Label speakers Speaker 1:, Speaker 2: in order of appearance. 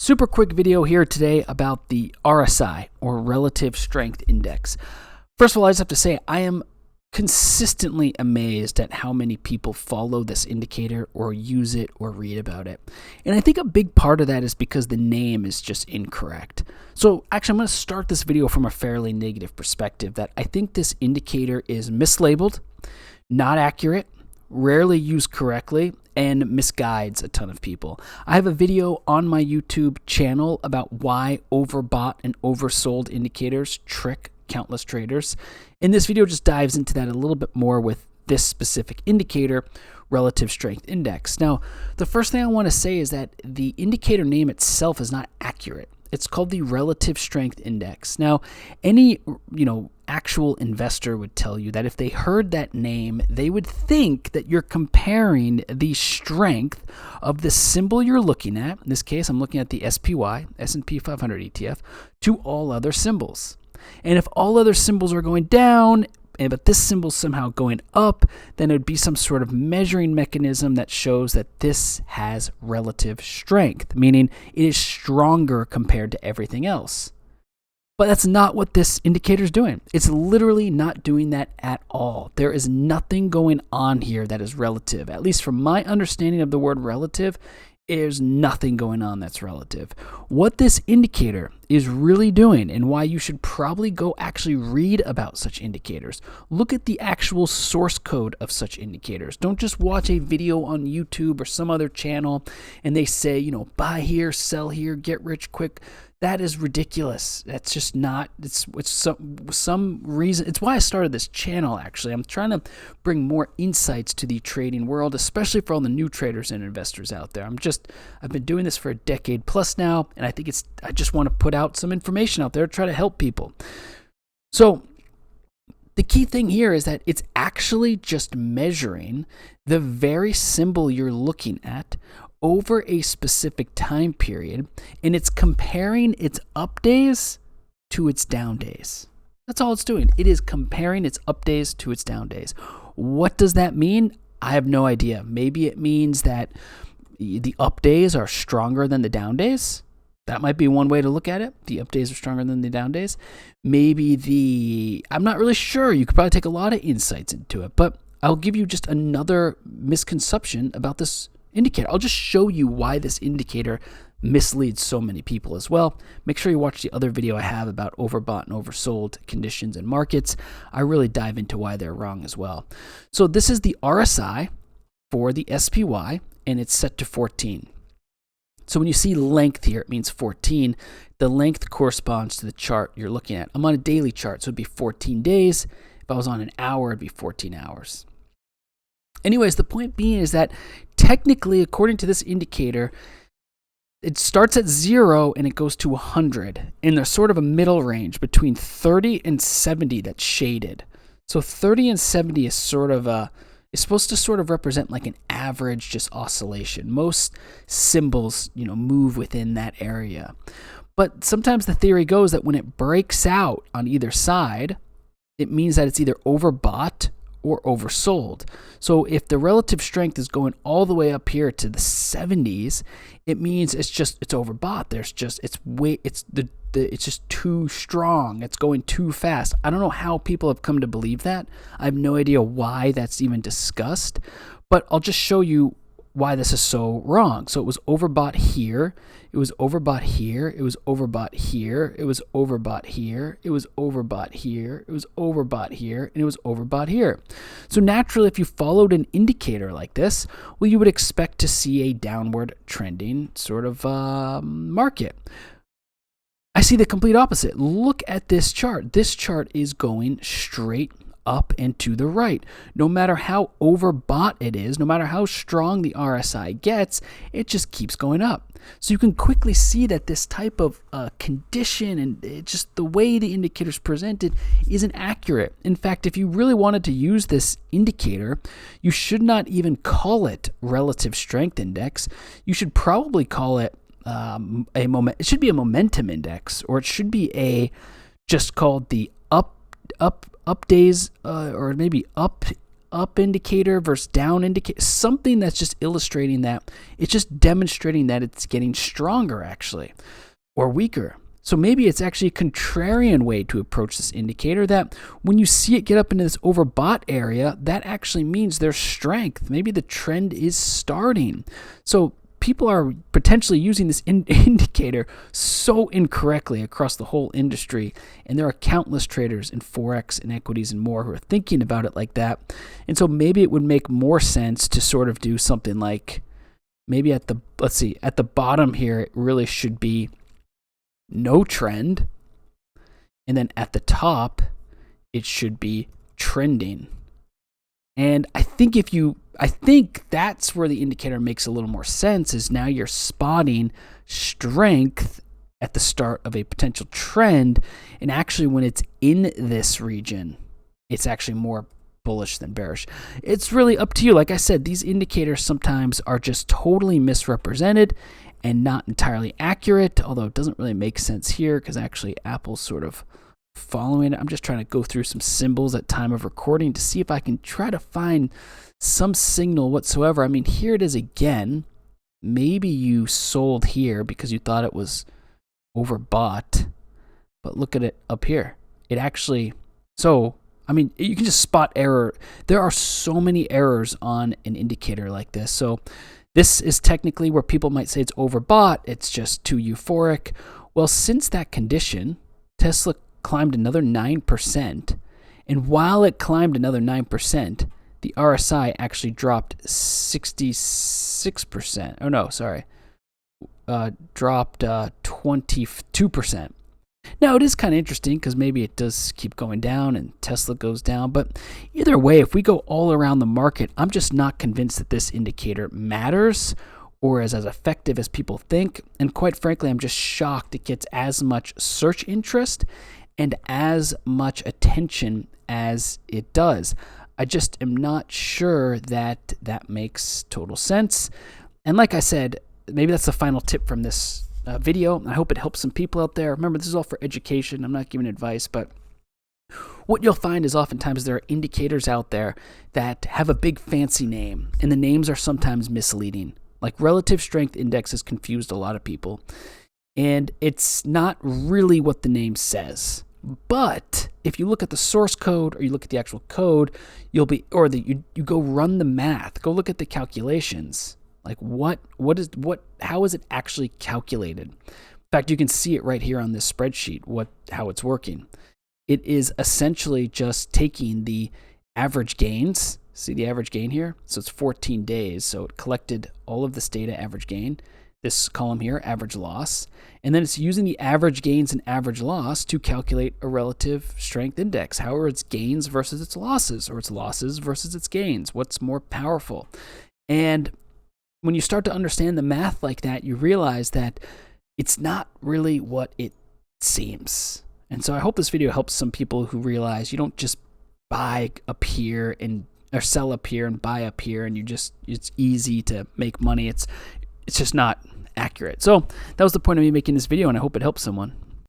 Speaker 1: Super quick video here today about the RSI, or Relative Strength Index. First of all, I just have to say I am consistently amazed at how many people follow this indicator or use it or read about it. And I think a big part of that is because the name is just incorrect. So actually, I'm going to start this video from a fairly negative perspective that I think this indicator is mislabeled, not accurate, rarely used correctly, and misguides a ton of people. I have a video on my YouTube channel about why overbought and oversold indicators trick countless traders. And this video just dives into that a little bit more with this specific indicator, Relative Strength Index. Now, the first thing I want to say is that the indicator name itself is not accurate. It's called the Relative Strength Index. Now, any actual investor would tell you that if they heard that name, they would think that you're comparing the strength of the symbol you're looking at. In this case, I'm looking at the SPY, S&P 500 ETF, to all other symbols. And if all other symbols are going down, but this symbol's somehow going up, then it would be some sort of measuring mechanism that shows that this has relative strength, meaning it is stronger compared to everything else. But that's not what this indicator is doing. It's literally not doing that at all. There is nothing going on here that is relative. At least from my understanding of the word relative, there's nothing going on that's relative. What this indicator is really doing, and why you should probably go actually read about such indicators. Look at the actual source code of such indicators. Don't just watch a video on YouTube or some other channel and they say, buy here, sell here, get rich quick. That is ridiculous. That's just not, it's some reason. It's why I started this channel, actually. I'm trying to bring more insights to the trading world, especially for all the new traders and investors out there. I've been doing this for a decade plus now, and I think I just want to put out some information out there to try to help people. So the key thing here is that it's actually just measuring the very symbol you're looking at over a specific time period, and it's comparing its up days to its down days. That's all it's doing. It is comparing its up days to its down days. What does that mean? I have no idea. Maybe it means that the up days are stronger than the down days. That might be one way to look at it. The up days are stronger than the down days. I'm not really sure. You could probably take a lot of insights into it, but I'll give you just another misconception about this indicator. I'll just show you why this indicator misleads so many people as well. Make sure you watch the other video I have about overbought and oversold conditions and markets. I really dive into why they're wrong as well. So this is the RSI for the SPY, and it's set to 14. So when you see length here, it means 14. The length corresponds to the chart you're looking at. I'm on a daily chart, so it'd be 14 days. If I was on an hour, it'd be 14 hours. Anyways, the point being is that technically, according to this indicator, it starts at 0 and it goes to 100. And there's sort of a middle range between 30 and 70 that's shaded. So 30 and 70 is supposed to sort of represent like an average just oscillation. Most symbols, move within that area. But sometimes the theory goes that when it breaks out on either side, it means that it's either overbought or oversold. So if the relative strength is going all the way up here to the 70s, it means it's overbought. It's just too strong. It's going too fast. I don't know how people have come to believe that. I have no idea why that's even discussed, but I'll just show you why this is so wrong. So it was overbought here, it was overbought here, it was overbought here, it was overbought here, it was overbought here, it was overbought here, and it was overbought here. So naturally, if you followed an indicator like this, well, you would expect to see a downward trending sort of market. I see the complete opposite. Look at this chart. This chart is going straight up and to the right. No matter how overbought it is, no matter how strong the RSI gets, it just keeps going up. So you can quickly see that this type of condition and just the way the indicator is presented isn't accurate. In fact, if you really wanted to use this indicator, you should not even call it Relative Strength Index. You should probably call it it should be a momentum index, or it should be just called the up days, or maybe up up indicator versus down indicator, something that's just illustrating that. It's just demonstrating that it's getting stronger actually, or weaker. So maybe it's actually a contrarian way to approach this indicator, that when you see it get up into this overbought area, that actually means there's strength. Maybe the trend is starting. So people are potentially using this indicator so incorrectly across the whole industry. And there are countless traders in Forex and equities and more who are thinking about it like that. And so maybe it would make more sense to sort of do something like, maybe at the bottom here, it really should be no trend, and then at the top it should be trending. And I think that's where the indicator makes a little more sense, is now you're spotting strength at the start of a potential trend, and actually when it's in this region, it's actually more bullish than bearish. It's really up to you. Like I said, these indicators sometimes are just totally misrepresented and not entirely accurate, although it doesn't really make sense here because actually Apple's sort of following it. I'm just trying to go through some symbols at time of recording to see if I can try to find some signal whatsoever. I mean, here it is again. Maybe you sold here because you thought it was overbought, but look at it up here. It actually, so I mean, you can just spot error. There are so many errors on an indicator like this. So this is technically where people might say it's overbought. It's just too euphoric. Well, since that condition, Tesla climbed another 9%. And while it climbed another 9%, the RSI actually dropped 66%. Oh, no, sorry. Dropped 22%. Now, it is kind of interesting because maybe it does keep going down and Tesla goes down. But either way, if we go all around the market, I'm just not convinced that this indicator matters or is as effective as people think. And quite frankly, I'm just shocked it gets as much search interest and as much attention as it does. I just am not sure that that makes total sense. And like I said, maybe that's the final tip from this video. I hope it helps some people out there. Remember, this is all for education. I'm not giving advice, but what you'll find is oftentimes there are indicators out there that have a big fancy name, and the names are sometimes misleading. Like relative strength index has confused a lot of people, and it's not really what the name says. But if you look at the source code or you look at the actual code, you go run the math, go look at the calculations. Like how is it actually calculated? In fact, you can see it right here on this spreadsheet, how it's working. It is essentially just taking the average gains. See the average gain here? So it's 14 days. So it collected all of this data, average gain, this column here, average loss. And then it's using the average gains and average loss to calculate a relative strength index. How are its gains versus its losses, or its losses versus its gains? What's more powerful? And when you start to understand the math like that, you realize that it's not really what it seems. And so I hope this video helps some people who realize you don't just buy up here or sell up here and buy up here and it's easy to make money. It's just not accurate. So that was the point of me making this video, and I hope it helps someone.